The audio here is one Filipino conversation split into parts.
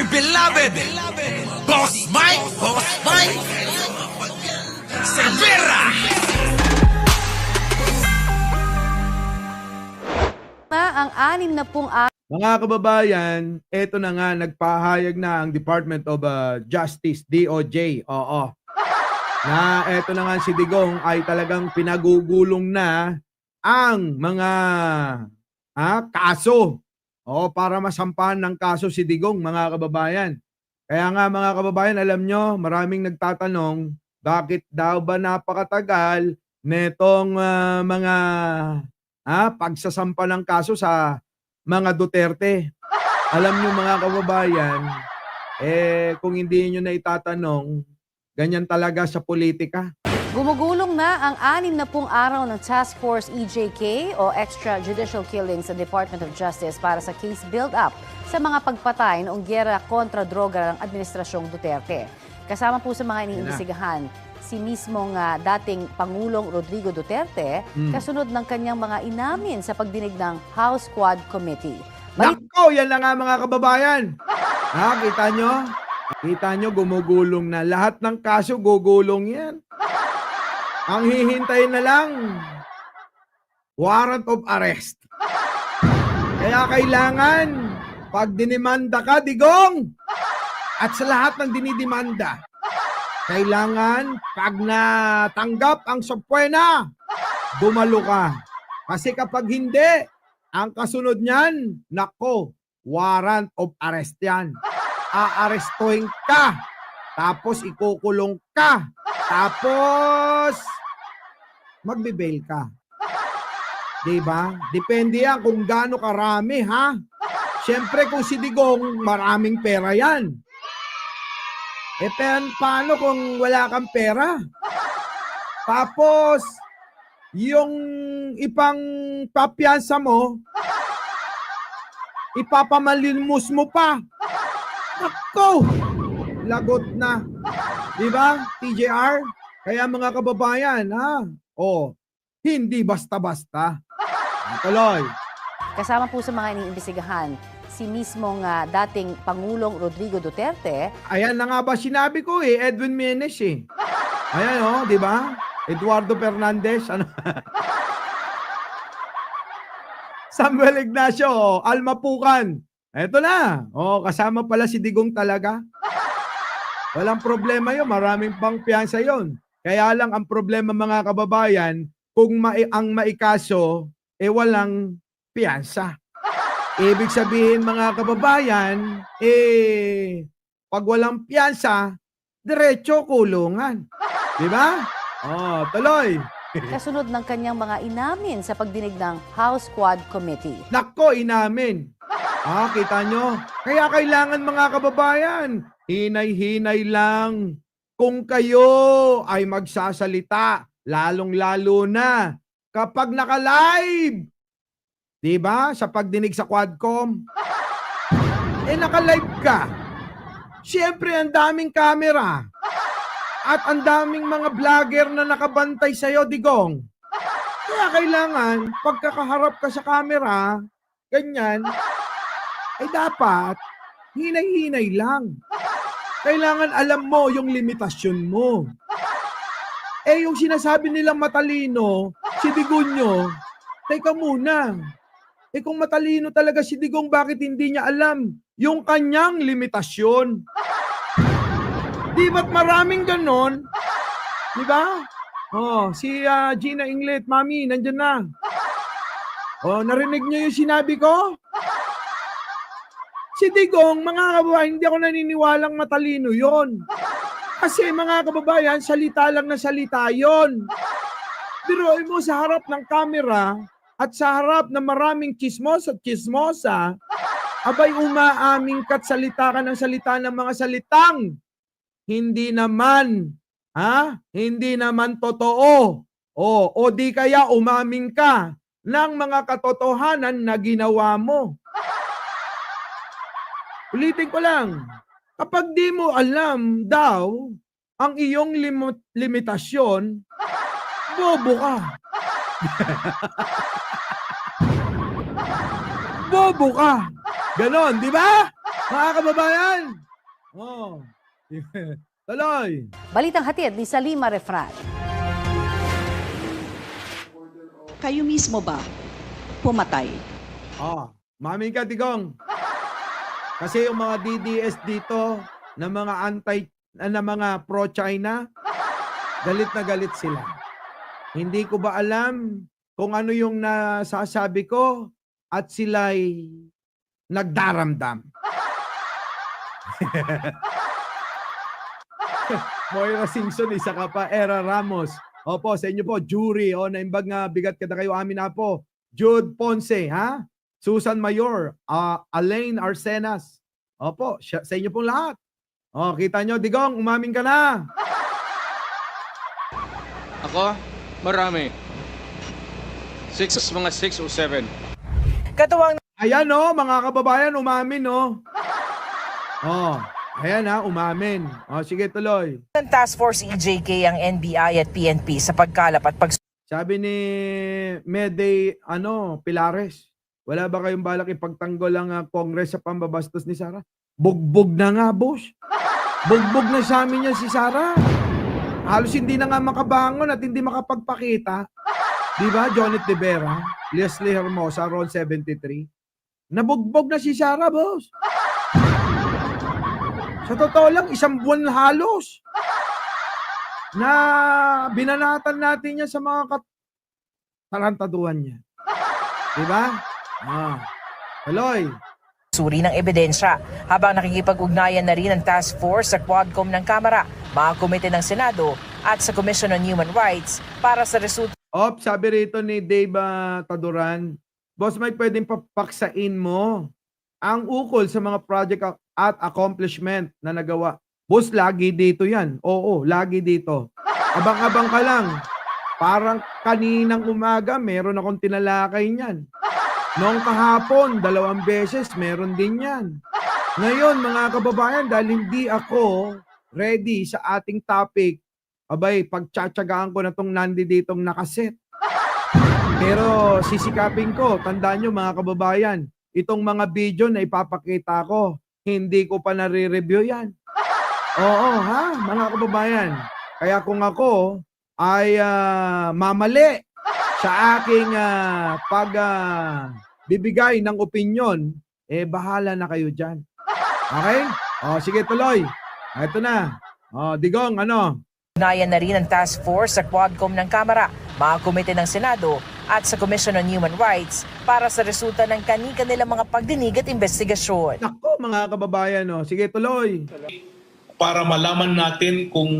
dear beloved, Boss Mike, Cervera! Ang 60 Mga kababayan, eto na nga, nagpahayag na ang Department of Justice, DOJ, na eto na nga si Digong ay talagang pinagugulong na ang mga kaso para masampahan ng kaso si Digong, mga kababayan. Kaya nga mga kababayan, alam nyo, maraming nagtatanong, bakit daw ba napakatagal netong mga pagsasampa ng kaso sa mga Duterte? Alam nyo mga kababayan, kung hindi nyo na itatanong, ganyan talaga sa politika. Gumugulong na ang 60 araw ng Task Force EJK o Extrajudicial Killings sa Department of Justice para sa case build-up sa mga pagpatay noong gyera kontra droga ng Administrasyong Duterte. Kasama po sa mga iniimbestigahan si mismong dating Pangulong Rodrigo Duterte kasunod ng kanyang mga inamin sa pagdinig ng House Quad Committee. Nako, yan na nga mga kababayan. Kita nyo? Kita nyo, gumugulong na. Lahat ng kaso, gugulong yan. Ang hihintayin na lang, warrant of arrest. Kaya kailangan, pag dinimanda ka, Digong, at sa lahat ng dinidimanda, kailangan, pag natanggap ang subpoena, dumalo ka. Kasi kapag hindi, ang kasunod niyan, nako, warrant of arrest yan. Aarestuhin ka, tapos ikukulong ka, tapos magbe-bail ka. Diba? Depende yan kung gaano karami, ha? Siyempre kung si Digong, maraming pera yan. Paano kung wala kang pera? Tapos, yung ipang papiyansa mo, ipapamalimos mo pa. Nako! Lagot na. Diba, TJR? Kaya mga kababayan, hindi basta-basta. Tuloy. Kasama po sa mga iniimbestigahan si mismong dating Pangulong Rodrigo Duterte. Ayan na nga ba sinabi ko Edwin Menes Ayan di ba? Eduardo Fernandez, Samuel Ignacio, Alma Pucan. Eto na. Kasama pala si Digong talaga. Walang problema yun. Maraming pang piyansa yun. Kaya lang ang problema mga kababayan, kung ang maikaso, walang piyansa. Ibig sabihin mga kababayan, pag walang piyansa, diretso kulungan. Di ba? Tuloy. Kasunod ng kanyang mga inamin sa pagdinig ng House Quad Committee. Nako, inamin. Kita nyo? Kaya kailangan mga kababayan, hinay-hinay lang. Kung kayo ay magsasalita, lalong-lalo na kapag naka-live. Diba? Sa pagdinig sa Quadcom. Naka-live ka. Siyempre, ang daming camera. At ang daming mga vlogger na nakabantay sa'yo, Digong. Kaya kailangan, pagkakaharap ka sa camera, ganyan, dapat, hinay-hinay lang. Kailangan alam mo yung limitasyon mo. Yung sinasabi nilang matalino, si Digonyo, teka muna. Kung matalino talaga si Digong, bakit hindi niya alam yung kanyang limitasyon? Di ba't maraming ganon? Di ba? Si Gina Inglet, Mami, nandyan na. Narinig niyo yung sinabi ko? Si Digong, mga kababayan, hindi ako naniniwalang matalino yon. Kasi mga kababayan, salita lang na salita yon. Pero mo sa harap ng camera at sa harap ng maraming chismosa at chismosa, abay umaaming ka't salita ka ng salita ng mga salitang hindi naman, hindi naman totoo. O di kaya umaming ka ng mga katotohanan na ginawa mo. Ulitin ko lang, kapag di mo alam daw ang iyong limitasyon, bobo ka. Bobo ka. Ganon, di ba? Mga kababayan! Oh. Tuloy! Balitang hatid ni Salima Refran. Kayo mismo ba pumatay? Oh, mami ka, Tigong. Kasi yung mga DDS dito na mga pro-China, galit na galit sila. Hindi ko ba alam kung ano yung nasasabi ko at sila'y nagdaramdam. Moira Simpson, isa ka pa. Era Ramos. Opo, sa inyo po, jury. O, naimbag nga, bigat kada kayo amin na po. Jude Ponce, ha? Susan Mayor, Alain Arsenas. Opo, sa inyo pong lahat. O, kita nyo, Digong, umamin ka na. Ako, marami. Mga 6 o 7. Katuwang Ayan, no, mga kababayan, umamin, no. Oh, ayan ha, umamin. O, sige, tuloy. ng Task Force EJK ang NBI at PNP sa pagkalap at Sabi ni Mede, Pilares, wala ba kayong balak ipagtanggol ang Congress sa pambabastos ni Sara? Bugbog na nga, boss. Bugbog na sa amin yan si Sara. Halos hindi na nga makabangon at hindi makapagpakita. Di ba, Jonet De Vera, Leslie Hermosa, Ron 73. Nabugbog na si Sara, boss. Sa totoo lang, isang buwan halos na binanatan natin yan sa mga tarantaduhan niya. Diba? Tuloy. suri ng ebidensya habang nakikipag-ugnayan na rin ang task force sa Quadcom ng Kamara, mga komite ng Senado at sa Commission on Human Rights para sa resulta. Sabi rito ni Dave Taduran, Boss Mike, pwedeng papaksain mo ang ukol sa mga project at accomplishment na nagawa. Boss, lagi dito yan. Oo, lagi dito. Abang-abang ka lang. Parang kaninang umaga, meron akong tinalakay niyan. Noong kahapon, 2 beses, meron din yan. Ngayon, mga kababayan, dahil hindi ako ready sa ating topic, abay, pagtsatsagaan ko na itong nanditong nakaset. Pero sisikapin ko, tandaan nyo mga kababayan, itong mga video na ipapakita ko, hindi ko pa nare-review yan. Oo, ha, mga kababayan. Kaya kung ako ay mamali sa aking bibigay ng opinyon, bahala na kayo dyan. Okay? Sige, tuloy. Ito na. Digong, Ugnayan na rin ang task force sa Quadcom ng Kamara, mga komite ng Senado at sa Commission on Human Rights para sa resulta ng kani-kanilang mga pagdinig at investigasyon. Nako, mga kababayan, sige, tuloy. Para malaman natin kung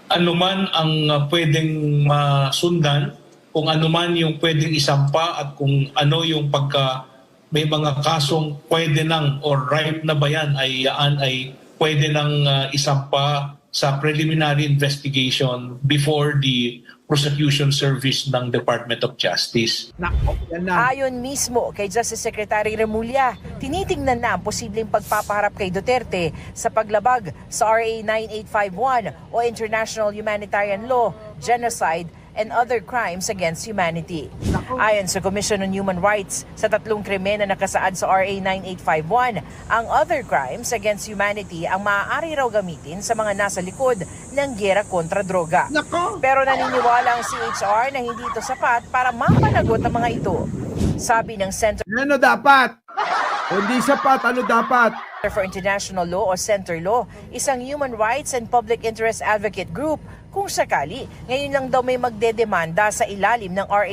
ano man ang pwedeng masundan, kung ano man yung pwedeng isampa at kung ano yung pagka may mga kasong pwede nang or ripe na ba yan ay pwede nang isampa sa preliminary investigation before the prosecution service ng Department of Justice. Nako, yan na. Ayon mismo kay Justice Secretary Remulla, tinitingnan na ang posibleng pagpapaharap kay Duterte sa paglabag sa RA 9851 o International Humanitarian Law, Genocide, and other crimes against humanity. Ayon sa Commission on Human Rights, sa 3 krimen na nakasaad sa RA 9851, ang other crimes against humanity ang maaari raw gamitin sa mga nasa likod ng giyera kontra droga. Nako! Pero naniniwala ang CHR na hindi ito sapat para mapanagot ang mga ito. Sabi ng Center Ano dapat? Hindi sapat, ano dapat? for International Law o CENTER-Law, isang human rights and public interest advocate group, kung sakali, ngayon lang daw may magdedemanda sa ilalim ng RA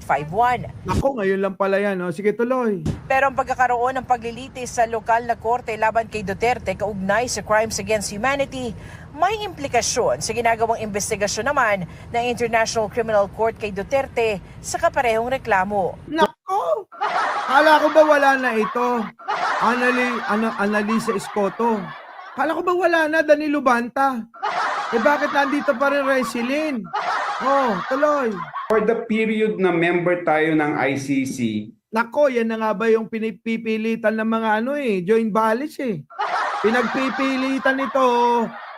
9851. Nako, ngayon lang pala yan. Sige, tuloy. Pero ang pagkakaroon ng paglilitis sa lokal na korte laban kay Duterte kaugnay sa crimes against humanity, may implikasyon sa ginagawang investigasyon naman ng International Criminal Court kay Duterte sa kaparehong reklamo. Nako! Kala ko ba wala na ito? Analisa Escoto. Kala ko ba wala na Danilo Banta? Bakit nandito pa rin Resilin? Tuloy. For the period na member tayo ng ICC, Nako, yan na nga ba yung pinipilitan ng mga joint ballots Pinagpipilitan ito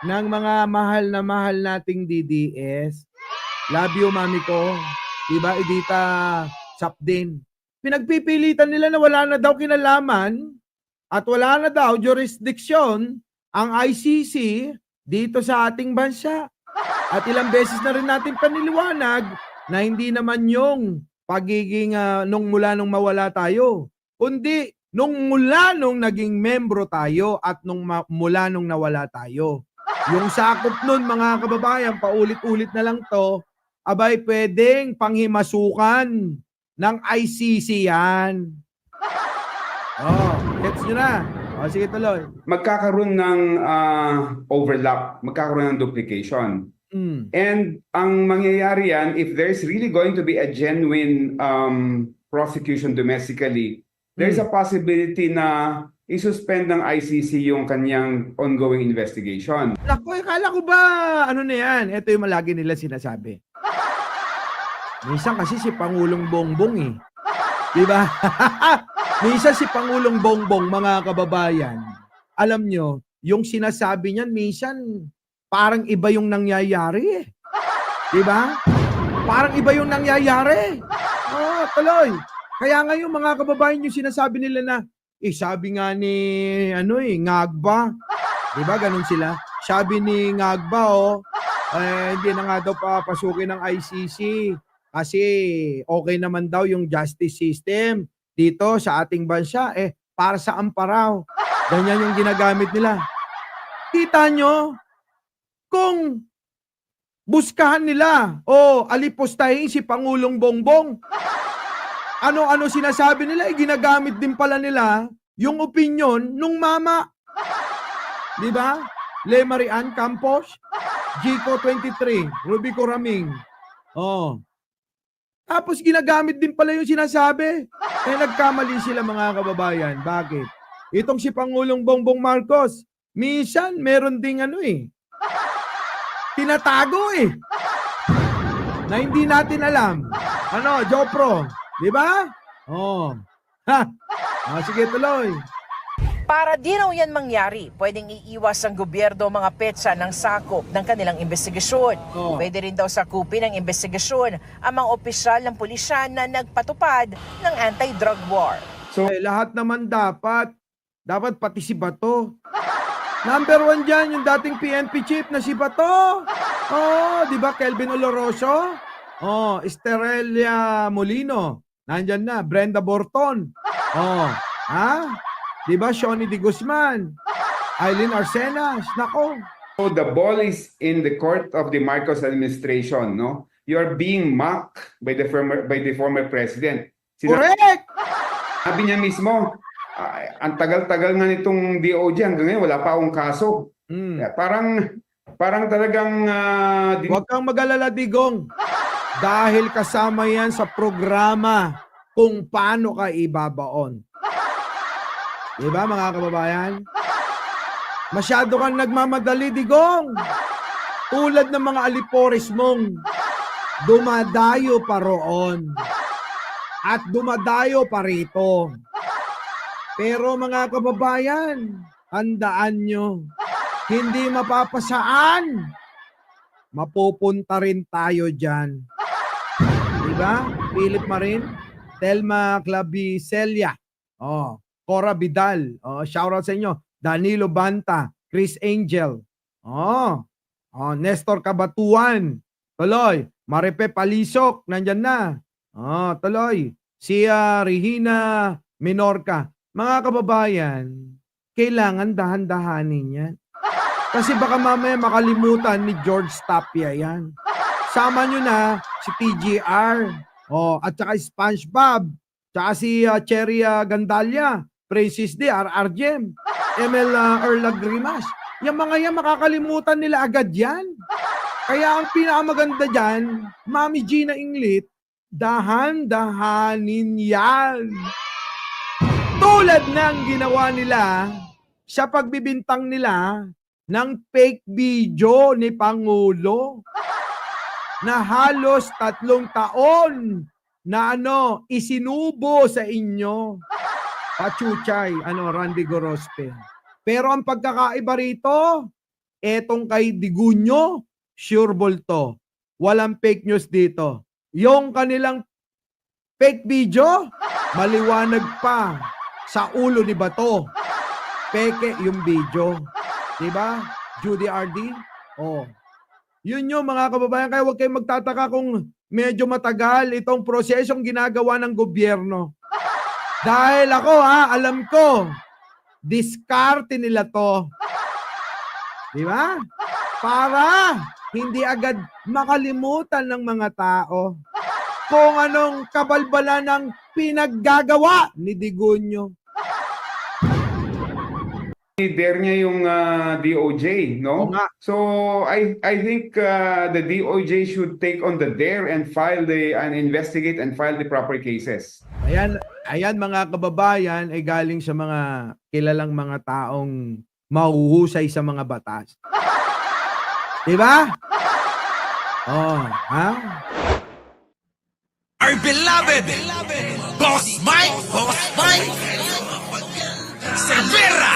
ng mga mahal na mahal nating DDS. Love you, mami ko. Diba, Edita Sapdin. Pinagpipilitan nila na wala na daw kinalaman At wala na daw jurisdiction ang ICC dito sa ating bansa. At ilang beses na rin natin paniliwanag na hindi naman yung pagiging nung mula nung mawala tayo, kundi nung mula nung naging membro tayo at mula nung nawala tayo. Yung sakop nun, mga kababayan, paulit-ulit na lang to, abay pwedeng panghimasukan ng ICC yan. Gets nyo na? Sige, tuloy. Magkakaroon ng overlap, magkakaroon ng duplication. And ang mangyayari yan, if there's really going to be a genuine prosecution domestically, there's a possibility na isuspend ng ICC yung kanyang ongoing investigation. Naku, kala ko ba, ano na yan? Ito yung malagi nila sinasabi. Minsan kasi si Pangulong Bongbong eh. Diba? Minsan si Pangulong Bongbong, mga kababayan, alam nyo, yung sinasabi niyan, minsan parang iba yung nangyayari eh. Diba? Parang iba yung nangyayari. Tuloy. Kaya ngayon mga kababayan, yung sinasabi nila na, sabi nga ni, Ngagba. Diba? Ganun sila. Sabi ni Ngagba, hindi na nga daw papasukin ng ICC. Kasi okay naman daw yung justice system dito sa ating bansa. Para sa amparaw. Ganyan yung ginagamit nila. Kita nyo, kung buskahan nila o alipustahin si Pangulong Bongbong, ano-ano sinasabi nila, ginagamit din pala nila yung opinion nung mama. Di ba? Le Marian Campos, Gico 23, Rubico Raming. Tapos ginagamit din pala yung sinasabi. Nagkamali sila mga kababayan. Bakit? Itong si Pangulong Bongbong Marcos, minsan meron ding tinatago na hindi natin alam. Jopro, di ba? Sige, tuloy. Para di raw yan mangyari, pwedeng iiwas ang gobyerno mga petsa ng sakop ng kanilang investigasyon. Pwede rin daw sakupin ng investigasyon ang mga opisyal ng pulisyan na nagpatupad ng anti-drug war. So, lahat naman dapat pati si Bato. Number 1 dyan, yung dating PNP chief na si Bato. Di ba, Kelvin Oloroso? Estrella Molino. Nandyan na, Brenda Borton. Di ba, Shoni De Guzman? Eileen Arcenas. Nako. So the ball is in the court of the Marcos administration, no? You are being mocked by the former president. Correct! Sabi niya mismo, ang tagal-tagal nga nitong DOJ hanggang ngayon wala pa akong kaso. Parang talagang Huwag kang mag-alala, Digong. Dahil kasama yan sa programa kung paano ka ibabaon. Diba, mga kababayan? Masyado kang nagmamadali, Digong. Tulad ng mga alipores mong dumadayo pa roon at dumadayo pa rito. Pero mga kababayan, handaan nyo, hindi mapapasaan. Mapupunta rin tayo dyan. Diba? Philip Marin, Telma Clavicelia, Cora Vidal, shoutout sa inyo. Danilo Banta, Chris Angel, Nestor Cabatuan, tuloy. Maripe Palisok, nandyan na. Tuloy. Si Regina Minorca. Mga kababayan, kailangan dahan-dahanin yan. Kasi baka mamaya makalimutan ni George Tapia yan. Sama nyo na si TGR, at saka SpongeBob, tsaka si Cherry Gandalia, Princess D, R.R. Jem, ML Erla Grimas. Yung mga yan, makakalimutan nila agad yan. Kaya ang pinakamaganda dyan, Mami Gina Inglit, dahan-dahanin yan. Tulad ng ginawa nila sa pagbibintang nila ng fake video ni Pangulo na halos 3 taon na isinubo sa inyo. Pachuchay, Randy Gorospe. Pero ang pagkakaiba rito, etong kay Digunyo, sure bolto. Walang fake news dito. Yung kanilang fake video, maliwanag pa sa ulo ni Bato. peke yung video. Diba? Judy RD? Oh. Yun yung mga kababayan. Kaya huwag kayong magtataka kung medyo matagal itong prosesong ginagawa ng gobyerno. Dahil ako alam ko, diskarte nila to. Diba? Para hindi agad makalimutan ng mga tao kung anong kabalbala ng pinaggagawa ni Digunyo. Dare niya yung DOJ, no? Oo nga. So I think the DOJ should take on the dare and investigate and file the proper cases. Ayan mga kababayan ay galing sa mga kilalang mga taong mahuhusay sa mga batas. Diba? Oh, ha? Our beloved Boss Mike, Cervera.